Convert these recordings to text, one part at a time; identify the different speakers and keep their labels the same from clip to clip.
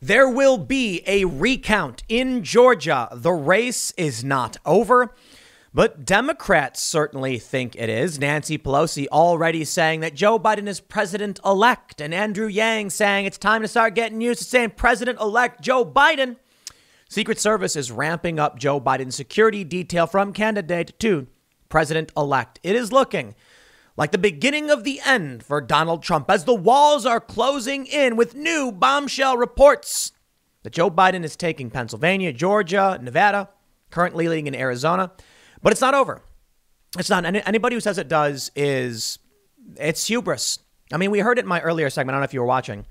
Speaker 1: There will be a recount in Georgia. The race is not over, but Democrats certainly think it is. Nancy Pelosi already saying that Joe Biden is president-elect, and Andrew Yang saying it's time to start getting used to saying president-elect Joe Biden. Secret Service is ramping up Joe Biden's security detail from candidate to president-elect. It is looking like the beginning of the end for Donald Trump as the walls are closing in with new bombshell reports that Joe Biden is taking Pennsylvania, Georgia, Nevada, currently leading in Arizona. But it's not over. It's not. Anybody who says it does it's hubris. I mean, we heard it in my earlier segment. I don't know if you were watching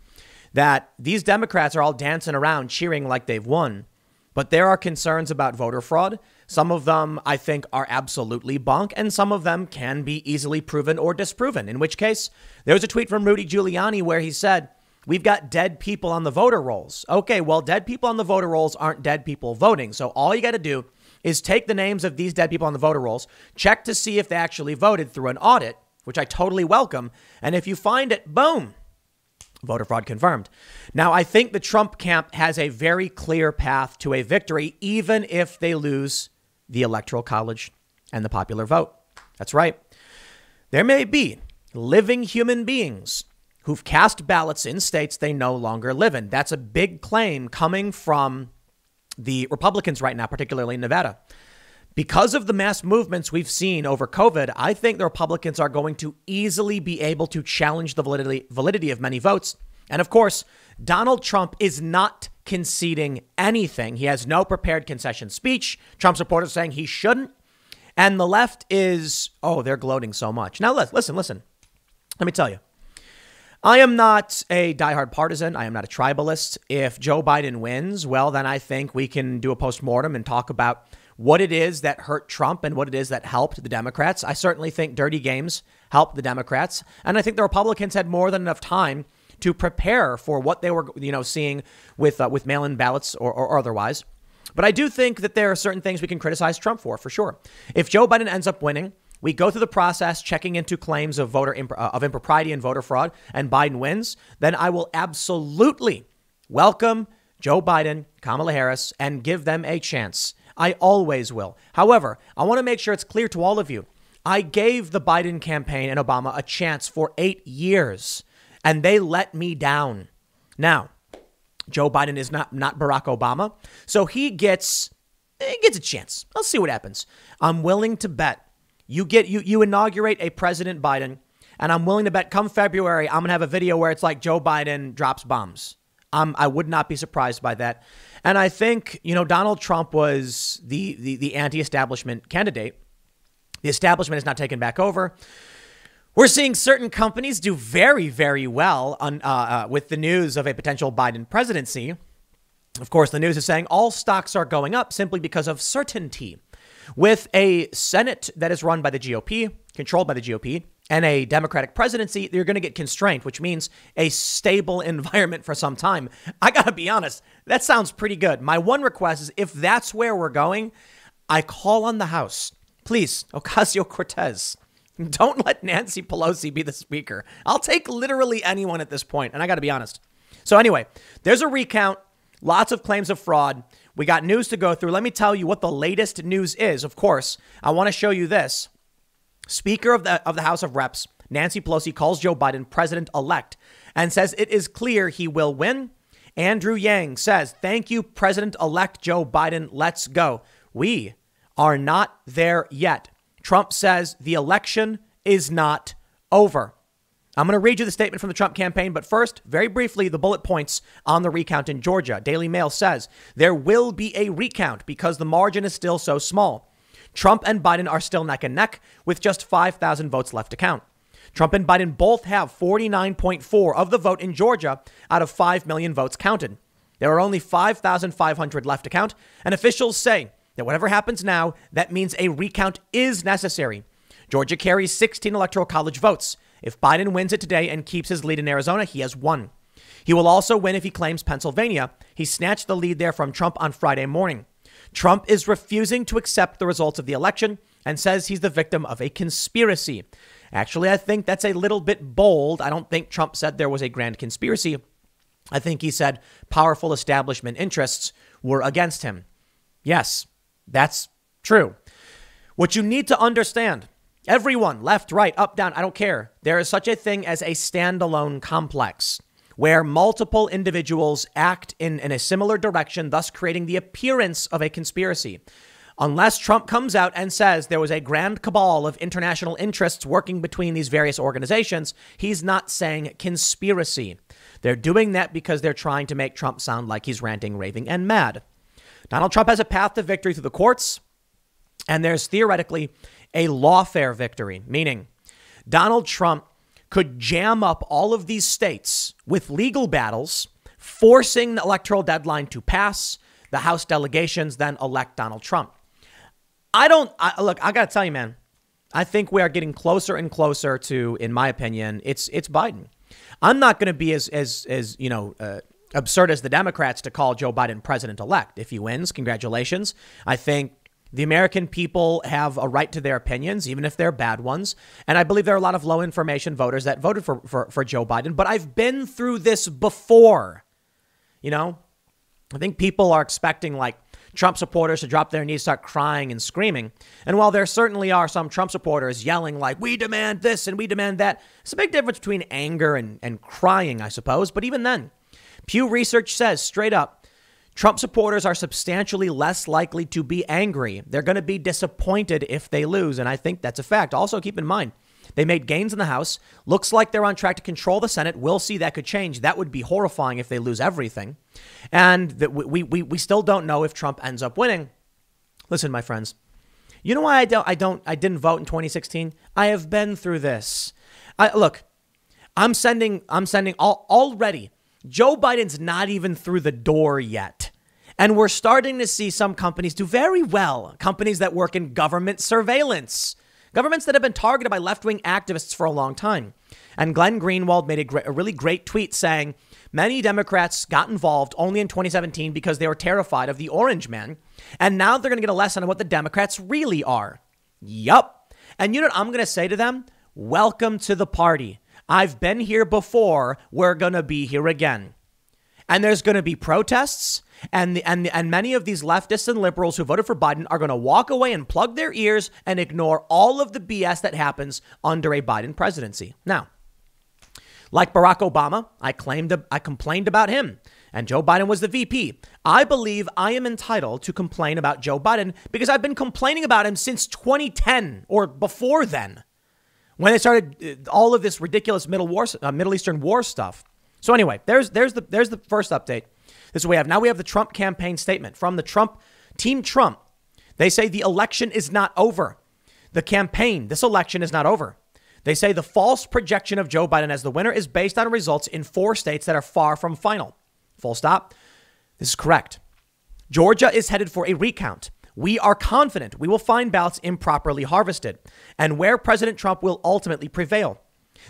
Speaker 1: that these Democrats are all dancing around cheering like they've won. But there are concerns about voter fraud. Some of them, I think, are absolutely bunk, and some of them can be easily proven or disproven, in which case there was a tweet from Rudy Giuliani where he said, we've got dead people on the voter rolls. OK, well, dead people on the voter rolls aren't dead people voting. So all you got to do is take the names of these dead people on the voter rolls, check to see if they actually voted through an audit, which I totally welcome. And if you find it, boom, voter fraud confirmed. Now, I think the Trump camp has a very clear path to a victory, even if they lose the Electoral College and the popular vote. That's right. There may be living human beings who've cast ballots in states they no longer live in. That's a big claim coming from the Republicans right now, particularly in Nevada. Because of the mass movements we've seen over COVID, I think the Republicans are going to easily be able to challenge the validity of many votes. And of course, Donald Trump is not conceding anything. He has no prepared concession speech. Trump supporters saying he shouldn't. And the left is, they're gloating so much. Now, listen. Let me tell you. I am not a diehard partisan. I am not a tribalist. If Joe Biden wins, well, then I think we can do a postmortem and talk about what it is that hurt Trump and what it is that helped the Democrats. I certainly think dirty games helped the Democrats. And I think the Republicans had more than enough time to prepare for what they were, seeing with mail-in ballots or otherwise. But I do think that there are certain things we can criticize Trump for sure. If Joe Biden ends up winning, we go through the process checking into claims of of impropriety and voter fraud, and Biden wins, then I will absolutely welcome Joe Biden, Kamala Harris, and give them a chance. I always will. However, I want to make sure it's clear to all of you. I gave the Biden campaign and Obama a chance for 8 years, and they let me down. Now, Joe Biden is not Barack Obama, so he gets a chance. I'll see what happens. I'm willing to bet you inaugurate a President Biden, and I'm willing to bet come February, I'm going to have a video where it's like Joe Biden drops bombs. I would not be surprised by that. And I think, Donald Trump was the anti-establishment candidate. The establishment is not taken back over. We're seeing certain companies do very, very well with the news of a potential Biden presidency. Of course, the news is saying all stocks are going up simply because of certainty. With a Senate that is run by the GOP, controlled by the GOP, and a Democratic presidency, you're going to get constraint, which means a stable environment for some time. I got to be honest, that sounds pretty good. My one request is if that's where we're going, I call on the House. Please, Ocasio-Cortez, don't let Nancy Pelosi be the speaker. I'll take literally anyone at this point, and I got to be honest. So anyway, there's a recount, lots of claims of fraud. We got news to go through. Let me tell you what the latest news is. Of course, I want to show you this. Speaker of the House of Reps, Nancy Pelosi, calls Joe Biden president-elect and says it is clear he will win. Andrew Yang says, thank you, President-elect Joe Biden. Let's go. We are not there yet. Trump says the election is not over. I'm going to read you the statement from the Trump campaign, but first, very briefly, the bullet points on the recount in Georgia. Daily Mail says there will be a recount because the margin is still so small. Trump and Biden are still neck and neck with just 5,000 votes left to count. Trump and Biden both have 49.4% of the vote in Georgia out of 5 million votes counted. There are only 5,500 left to count, and officials say that whatever happens now, that means a recount is necessary. Georgia carries 16 electoral college votes. If Biden wins it today and keeps his lead in Arizona, he has won. He will also win if he claims Pennsylvania. He snatched the lead there from Trump on Friday morning. Trump is refusing to accept the results of the election and says he's the victim of a conspiracy. Actually, I think that's a little bit bold. I don't think Trump said there was a grand conspiracy. I think he said powerful establishment interests were against him. Yes, that's true. What you need to understand, everyone, left, right, up, down, I don't care. There is such a thing as a standalone complex where multiple individuals act in a similar direction, thus creating the appearance of a conspiracy. Unless Trump comes out and says there was a grand cabal of international interests working between these various organizations, he's not saying conspiracy. They're doing that because they're trying to make Trump sound like he's ranting, raving, and mad. Donald Trump has a path to victory through the courts, and there's theoretically a lawfare victory, meaning Donald Trump could jam up all of these states with legal battles, forcing the electoral deadline to pass. The House delegations then elect Donald Trump. Look, I got to tell you, man, I think we are getting closer and closer to, in my opinion, it's Biden. I'm not going to be as absurd as the Democrats to call Joe Biden president-elect. If he wins, congratulations. I think the American people have a right to their opinions, even if they're bad ones. And I believe there are a lot of low information voters that voted for Joe Biden. But I've been through this before. I think people are expecting like Trump supporters to drop their knees, start crying and screaming. And while there certainly are some Trump supporters yelling like, we demand this and we demand that, it's a big difference between anger and crying, I suppose. But even then, Pew Research says straight up, Trump supporters are substantially less likely to be angry. They're going to be disappointed if they lose. And I think that's a fact. Also, keep in mind, they made gains in the House. Looks like they're on track to control the Senate. We'll see. That could change. That would be horrifying if they lose everything. And that we still don't know if Trump ends up winning. Listen, my friends, you know why I didn't vote in 2016? I have been through this. I'm sending already. Joe Biden's not even through the door yet. And we're starting to see some companies do very well. Companies that work in government surveillance. Governments that have been targeted by left-wing activists for a long time. And Glenn Greenwald made a really great tweet saying many Democrats got involved only in 2017 because they were terrified of the orange man. And now they're going to get a lesson on what the Democrats really are. Yup. And you know what I'm going to say to them? Welcome to the party. I've been here before. We're going to be here again. And there's going to be protests. And many of these leftists and liberals who voted for Biden are going to walk away and plug their ears and ignore all of the BS that happens under a Biden presidency. Now, like Barack Obama, I complained about him and Joe Biden was the VP. I believe I am entitled to complain about Joe Biden because I've been complaining about him since 2010 or before then, when they started all of this ridiculous Middle Eastern war stuff. So anyway, there's the first update. This is what we have. Now we have the Trump campaign statement from the Team Trump. They say the election is not over. This election is not over. They say the false projection of Joe Biden as the winner is based on results in 4 states that are far from final. Full stop. This is correct. Georgia is headed for a recount. We are confident we will find ballots improperly harvested and where President Trump will ultimately prevail.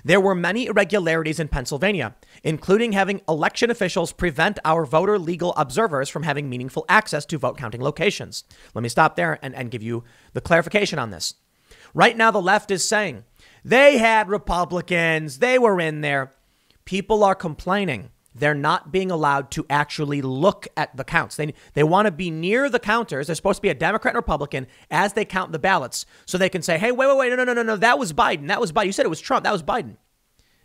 Speaker 1: There were many irregularities in Pennsylvania, including having election officials prevent our voter legal observers from having meaningful access to vote counting locations. Let me stop there and give you the clarification on this. Right now, the left is saying they had Republicans. They were in there. People are complaining. They're not being allowed to actually look at the counts. They want to be near the counters. They're supposed to be a Democrat and Republican as they count the ballots so they can say, hey, wait, no, that was Biden. That was Biden. You said it was Trump. That was Biden.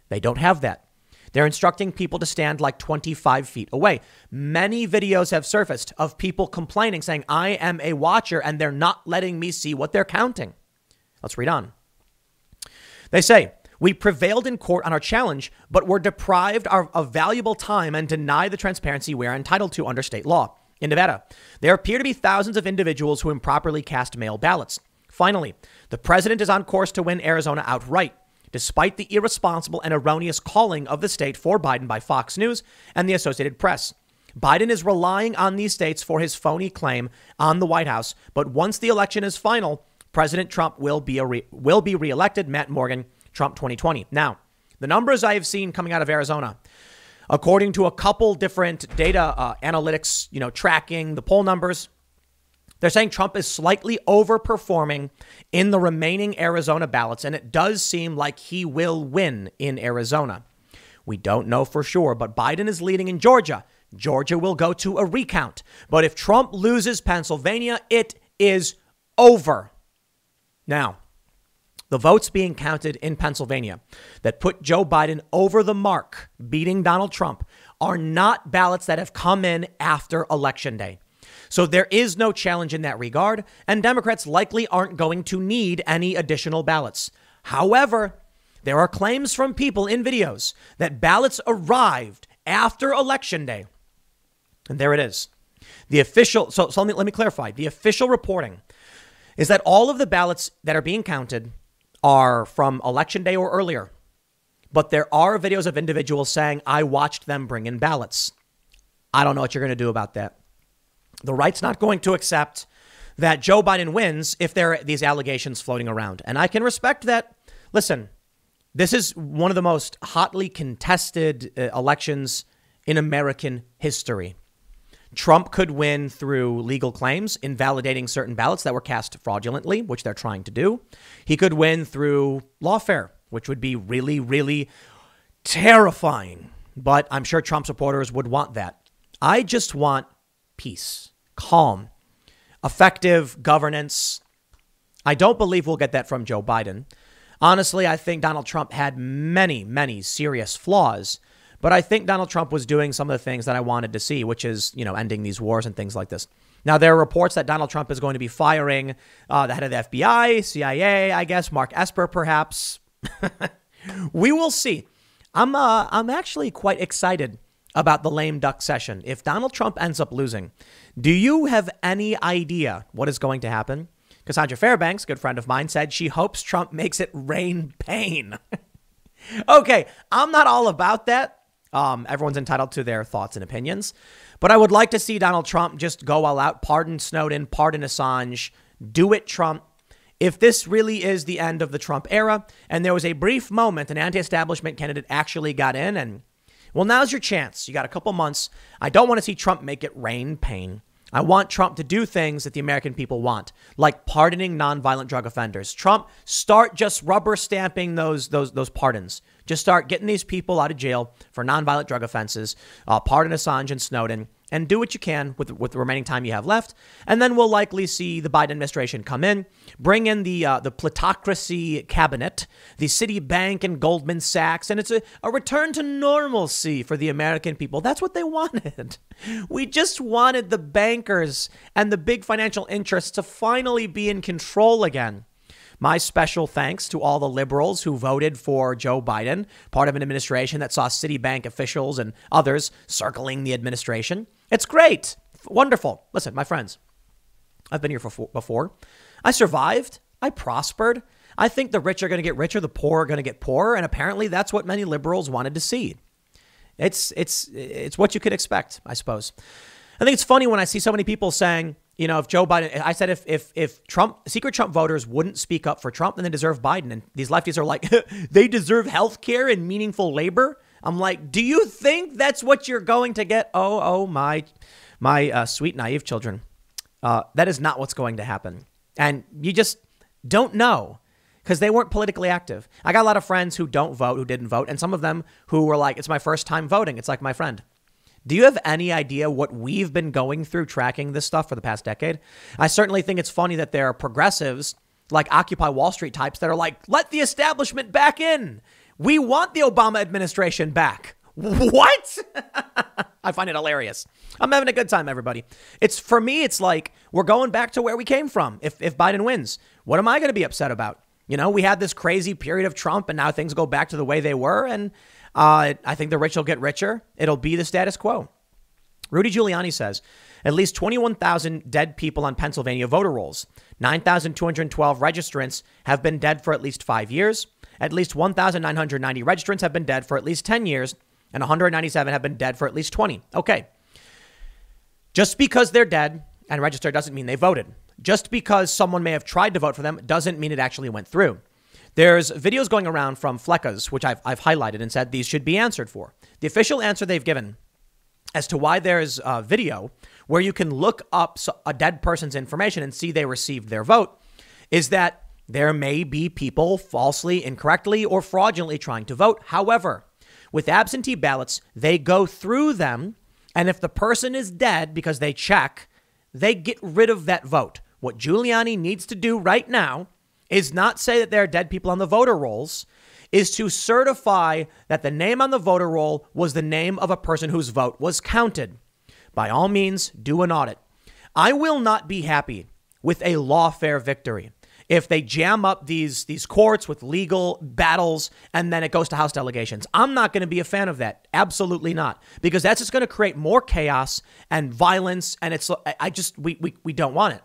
Speaker 1: They don't have that. They're instructing people to stand like 25 feet away. Many videos have surfaced of people complaining, saying, I am a watcher and they're not letting me see what they're counting. Let's read on. They say, we prevailed in court on our challenge, but were deprived of valuable time and denied the transparency we are entitled to under state law. In Nevada, there appear to be thousands of individuals who improperly cast mail ballots. Finally, the president is on course to win Arizona outright, despite the irresponsible and erroneous calling of the state for Biden by Fox News and the Associated Press. Biden is relying on these states for his phony claim on the White House, but once the election is final, President Trump will be reelected. Matt Morgan, Trump 2020. Now, the numbers I have seen coming out of Arizona, according to a couple different data analytics, tracking the poll numbers, they're saying Trump is slightly overperforming in the remaining Arizona ballots, and it does seem like he will win in Arizona. We don't know for sure, but Biden is leading in Georgia. Georgia will go to a recount. But if Trump loses Pennsylvania, it is over. Now, the votes being counted in Pennsylvania that put Joe Biden over the mark, beating Donald Trump, are not ballots that have come in after Election Day. So there is no challenge in that regard, and Democrats likely aren't going to need any additional ballots. However, there are claims from people in videos that ballots arrived after Election Day. And there it is. The official, so let me clarify. The official reporting is that all of the ballots that are being counted are from Election Day or earlier. But there are videos of individuals saying, I watched them bring in ballots. I don't know what you're going to do about that. The right's not going to accept that Joe Biden wins if there are these allegations floating around. And I can respect that. Listen, this is one of the most hotly contested elections in American history. Trump could win through legal claims, invalidating certain ballots that were cast fraudulently, which they're trying to do. He could win through lawfare, which would be really, really terrifying. But I'm sure Trump supporters would want that. I just want peace, calm, effective governance. I don't believe we'll get that from Joe Biden. Honestly, I think Donald Trump had many, many serious flaws. But I think Donald Trump was doing some of the things that I wanted to see, which is, ending these wars and things like this. Now, there are reports that Donald Trump is going to be firing the head of the FBI, CIA, I guess, Mark Esper, perhaps. We will see. I'm actually quite excited about the lame duck session. If Donald Trump ends up losing, do you have any idea what is going to happen? Cassandra Fairbanks, good friend of mine, said she hopes Trump makes it rain pain. Okay, I'm not all about that. Everyone's entitled to their thoughts and opinions, but I would like to see Donald Trump just go all out, pardon Snowden, pardon Assange, do it, Trump. If this really is the end of the Trump era, and there was a brief moment an anti-establishment candidate actually got in, and well, now's your chance. You got a couple months. I don't want to see Trump make it rain pain. I want Trump to do things that the American people want, like pardoning nonviolent drug offenders. Trump, start just rubber stamping those pardons. Just start getting these people out of jail for nonviolent drug offenses. Pardon Assange and Snowden, and do what you can with the remaining time you have left. And then we'll likely see the Biden administration come in, bring in the plutocracy cabinet, the Citibank and Goldman Sachs, and it's a return to normalcy for the American people. That's what they wanted. We just wanted the bankers and the big financial interests to finally be in control again. My special thanks to all the liberals who voted for Joe Biden, part of an administration that saw Citibank officials and others circling the administration. It's great. Wonderful. Listen, my friends, I've been here before. I survived. I prospered. I think the rich are going to get richer. The poor are going to get poorer. And apparently that's what many liberals wanted to see. It's what you could expect, I suppose. I think it's funny when I see so many people saying, if Joe Biden, I said if secret Trump voters wouldn't speak up for Trump, then they deserve Biden. And these lefties are like, they deserve health care and meaningful labor. I'm like, do you think that's what you're going to get? Oh, my sweet, naive children. That is not what's going to happen. And you just don't know because they weren't politically active. I got a lot of friends who don't vote, who didn't vote. And some of them who were like, it's my first time voting. It's like my friend. Do you have any idea what we've been going through tracking this stuff for the past decade? I certainly think it's funny that there are progressives like Occupy Wall Street types that are like, let the establishment back in. We want the Obama administration back. What? I find it hilarious. I'm having a good time, everybody. For me, it's like we're going back to where we came from. If Biden wins, what am I going to be upset about? We had this crazy period of Trump and now things go back to the way they were. And I think the rich will get richer. It'll be the status quo. Rudy Giuliani says at least 21,000 dead people on Pennsylvania voter rolls. 9,212 registrants have been dead for at least 5 years. At least 1,990 registrants have been dead for at least 10 years. And 197 have been dead for at least 20. Okay. Just because they're dead and registered doesn't mean they voted. Just because someone may have tried to vote for them doesn't mean it actually went through. There's videos going around from Flecka's, which I've highlighted and said these should be answered for. The official answer they've given as to why there's a video where you can look up a dead person's information and see they received their vote is that there may be people falsely, incorrectly, or fraudulently trying to vote. However, with absentee ballots, they go through them, and if the person is dead because they check, they get rid of that vote. What Giuliani needs to do right now is not say that there are dead people on the voter rolls, is to certify that the name on the voter roll was the name of a person whose vote was counted. By all means, do an audit. I will not be happy with a lawfare victory if they jam up these courts with legal battles and then it goes to House delegations. I'm not going to be a fan of that. Absolutely not. Because that's just going to create more chaos and violence. And we don't want it.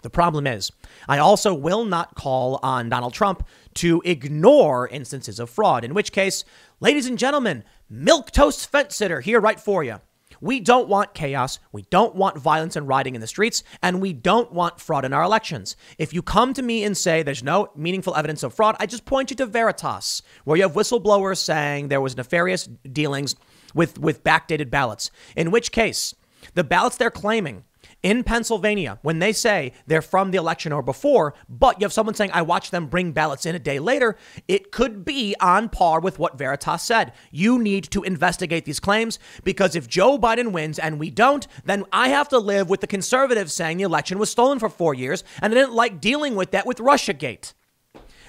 Speaker 1: The problem is, I also will not call on Donald Trump to ignore instances of fraud, in which case, ladies and gentlemen, milquetoast fence sitter here right for you. We don't want chaos. We don't want violence and rioting in the streets, and we don't want fraud in our elections. If you come to me and say there's no meaningful evidence of fraud, I just point you to Veritas, where you have whistleblowers saying there was nefarious dealings with backdated ballots, in which case the ballots they're claiming in Pennsylvania, when they say they're from the election or before, but you have someone saying, I watched them bring ballots in a day later, it could be on par with what Veritas said. You need to investigate these claims, because if Joe Biden wins and we don't, then I have to live with the conservatives saying the election was stolen for 4 years, and I didn't like dealing with that with Russiagate.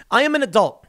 Speaker 1: I am an adult.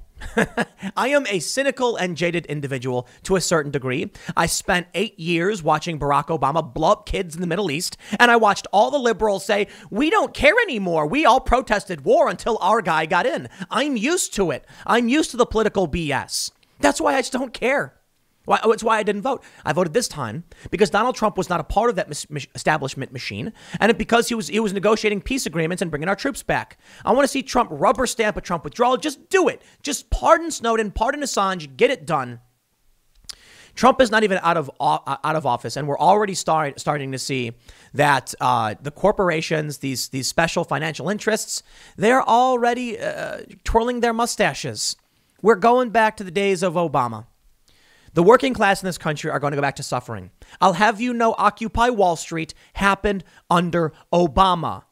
Speaker 1: I am a cynical and jaded individual to a certain degree. I spent 8 years watching Barack Obama blow up kids in the Middle East, and I watched all the liberals say, we don't care anymore. We all protested war until our guy got in. I'm used to it. I'm used to the political BS. That's why I just don't care. It's why I didn't vote. I voted this time because Donald Trump was not a part of that establishment machine, and because he was negotiating peace agreements and bringing our troops back. I want to see Trump rubber stamp a Trump withdrawal. Just do it. Just pardon Snowden, pardon Assange, get it done. Trump is not even out of office, and we're already starting to see that the corporations, these special financial interests, they're already twirling their mustaches. We're going back to the days of Obama. The working class in this country are going to go back to suffering. I'll have you know, Occupy Wall Street happened under Obama.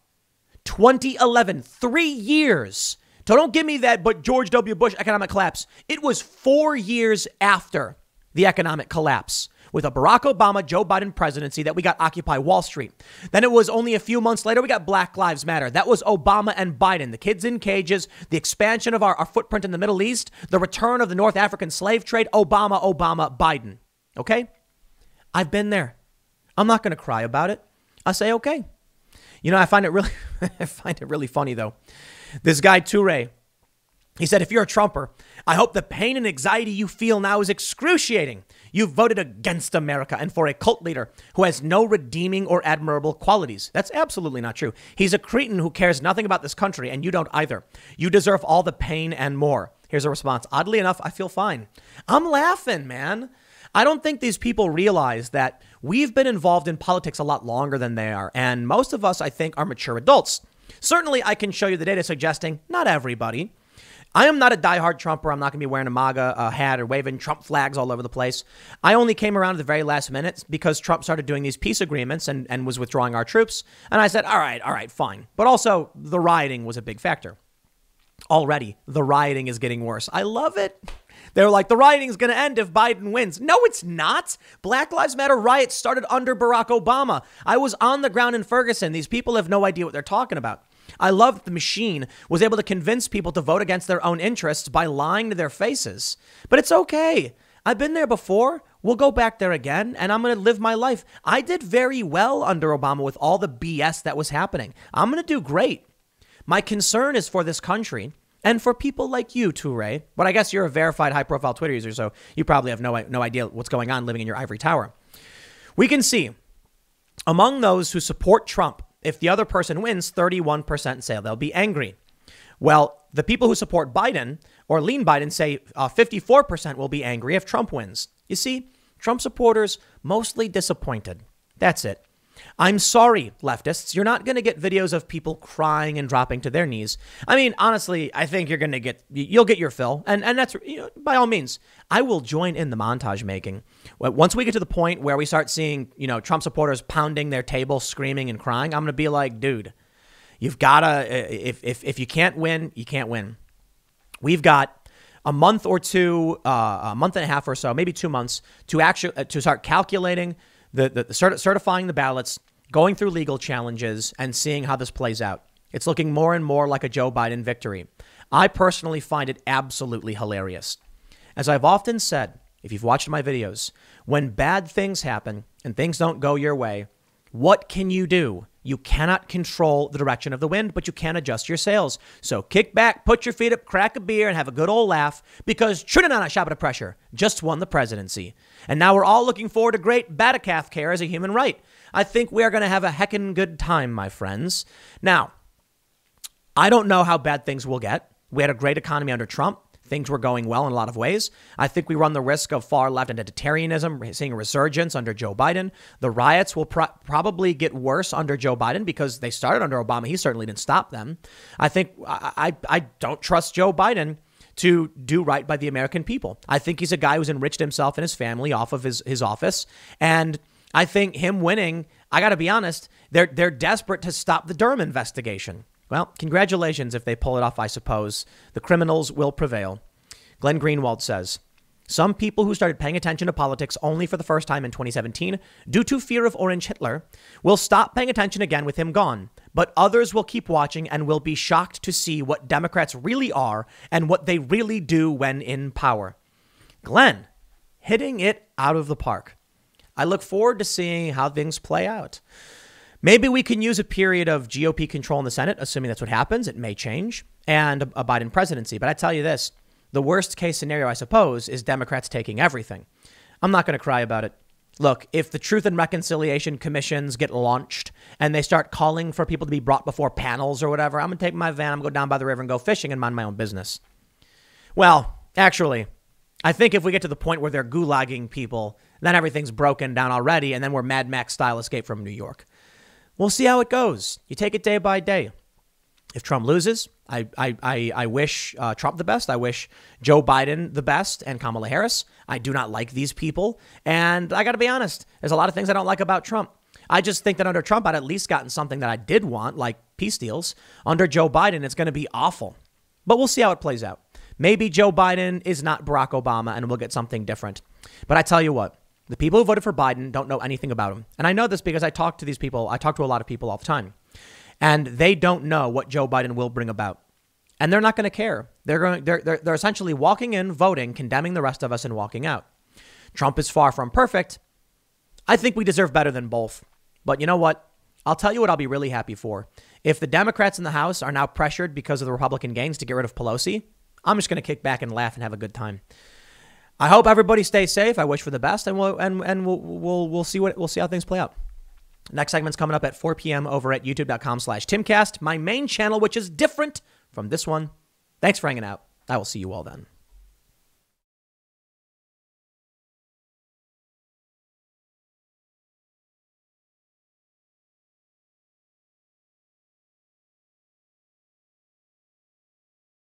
Speaker 1: 2011, 3 years. So don't give me that, but George W. Bush economic collapse. It was 4 years after the economic collapse with a Barack Obama, Joe Biden presidency that we got Occupy Wall Street. Then it was only a few months later, we got Black Lives Matter. That was Obama and Biden, the kids in cages, the expansion of our footprint in the Middle East, the return of the North African slave trade, Obama, Biden. Okay? I've been there. I'm not going to cry about it. I say, okay. You know, I find it really funny though. This guy, Youre, he said, if you're a Trumper, I hope the pain and anxiety you feel now is excruciating. You voted against America and for a cult leader who has no redeeming or admirable qualities. That's absolutely not true. He's a cretin who cares nothing about this country, and you don't either. You deserve all the pain and more. Here's a response. Oddly enough, I feel fine. I'm laughing, man. I don't think these people realize that we've been involved in politics a lot longer than they are. And most of us, I think, are mature adults. Certainly, I can show you the data suggesting not everybody. I am not a diehard Trumper. I'm not going to be wearing a MAGA hat or waving Trump flags all over the place. I only came around at the very last minute because Trump started doing these peace agreements and was withdrawing our troops. And I said, all right, fine. But also the rioting was a big factor. Already, the rioting is getting worse. I love it. They're like, the rioting is going to end if Biden wins. No, it's not. Black Lives Matter riots started under Barack Obama. I was on the ground in Ferguson. These people have no idea what they're talking about. I love that the machine was able to convince people to vote against their own interests by lying to their faces. But it's okay. I've been there before. We'll go back there again, and I'm going to live my life. I did very well under Obama with all the BS that was happening. I'm going to do great. My concern is for this country and for people like you, Youre. But I guess you're a verified high-profile Twitter user, so you probably have no idea what's going on living in your ivory tower. We can see among those who support Trump, if the other person wins, 31% say they'll be angry. Well, the people who support Biden or lean Biden say 54% will be angry if Trump wins. You see, Trump supporters mostly disappointed. That's it. I'm sorry, leftists. You're not going to get videos of people crying and dropping to their knees. I mean, honestly, I think you'll get your fill. And that's, by all means, I will join in the montage making. Once we get to the point where we start seeing, Trump supporters pounding their table, screaming and crying, I'm going to be like, dude, you've got to, if you can't win, you can't win. We've got a month or two, a month and a half or so, maybe 2 months to start calculating certifying the ballots, going through legal challenges and seeing how this plays out. It's looking more and more like a Joe Biden victory. I personally find it absolutely hilarious. As I've often said, if you've watched my videos, when bad things happen and things don't go your way, what can you do? You cannot control the direction of the wind, but you can adjust your sails. So kick back, put your feet up, crack a beer, and have a good old laugh because Trinidad Shabbat Pressure just won the presidency. And now we're all looking forward to great Batacalf care as a human right. I think we are going to have a heckin' good time, my friends. Now, I don't know how bad things will get. We had a great economy under Trump. Things were going well in a lot of ways. I think we run the risk of far left identitarianism, seeing a resurgence under Joe Biden. The riots will probably get worse under Joe Biden because they started under Obama. He certainly didn't stop them. I think I don't trust Joe Biden to do right by the American people. I think he's a guy who's enriched himself and his family off of his office. And I think him winning, I got to be honest, they're desperate to stop the Durham investigation. Well, congratulations if they pull it off, I suppose. The criminals will prevail. Glenn Greenwald says, some people who started paying attention to politics only for the first time in 2017 due to fear of Orange Hitler will stop paying attention again with him gone. But others will keep watching and will be shocked to see what Democrats really are and what they really do when in power. Glenn, hitting it out of the park. I look forward to seeing how things play out. Maybe we can use a period of GOP control in the Senate, assuming that's what happens. It may change, and a Biden presidency. But I tell you this, the worst case scenario, I suppose, is Democrats taking everything. I'm not going to cry about it. Look, if the Truth and Reconciliation Commissions get launched and they start calling for people to be brought before panels or whatever, I'm going to take my van, I'm going to go down by the river and go fishing and mind my own business. Well, actually, I think if we get to the point where they're gulagging people, then everything's broken down already, and then we're Mad Max style Escape from New York. We'll see how it goes. You take it day by day. If Trump loses, I wish Trump the best. I wish Joe Biden the best and Kamala Harris. I do not like these people. And I got to be honest, there's a lot of things I don't like about Trump. I just think that under Trump, I'd at least gotten something that I did want, like peace deals. Under Joe Biden, it's going to be awful. But we'll see how it plays out. Maybe Joe Biden is not Barack Obama and we'll get something different. But I tell you what. The people who voted for Biden don't know anything about him. And I know this because I talk to these people. I talk to a lot of people all the time. And they don't know what Joe Biden will bring about. And they're not going to care. They're essentially walking in, voting, condemning the rest of us and walking out. Trump is far from perfect. I think we deserve better than both. But you know what? I'll tell you what I'll be really happy for. If the Democrats in the House are now pressured because of the Republican gains to get rid of Pelosi, I'm just going to kick back and laugh and have a good time. I hope everybody stays safe. I wish for the best, and we'll see how things play out. Next segment's coming up at 4 p.m. over at youtube.com/Timcast, my main channel, which is different from this one. Thanks for hanging out. I will see you all then.